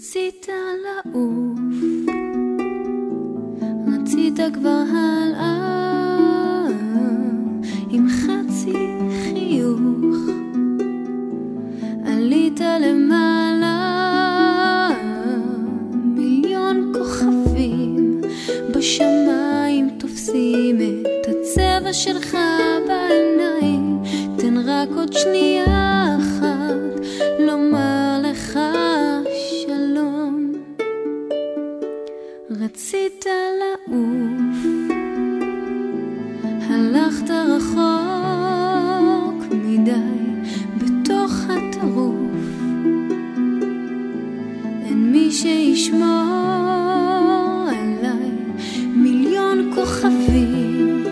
רצית לעוף, רצית כבר הלאה עם חצי חיוך, עלית למעלה, מיליון כוכבים בשמיים תופסים את הצבע שלך בעיניים. תן רק עוד שנייה אחת לומר לך שלום. רצית לעוף, הלכת רחוק מדי בתוך הטירוף, אין מי שישמור עליי, מיליון כוכבים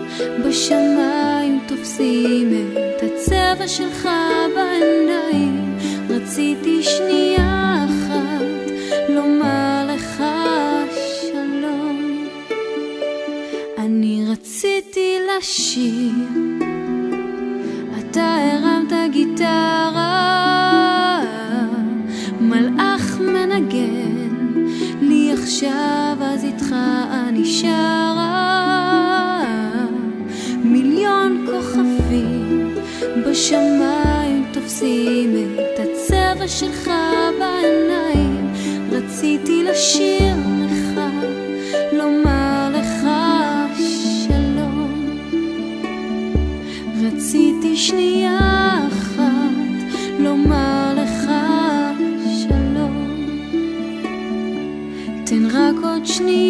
בשמיים תופסים את הצבע שלך בעיניים. רציתי שנייה אחת לומר לך שלום. אני רציתי לשיר, אתה הרמת גיטרה, מלאך מנגן לי עכשיו, אז איתך אני שרה. מיליון כוכבים בשמיים תופסים את הצבע שלך בעיניים. רציתי לשיר לך, לומר לך שלום. רציתי שנייה אחת לומר לך שלום. תן רק עוד שנייה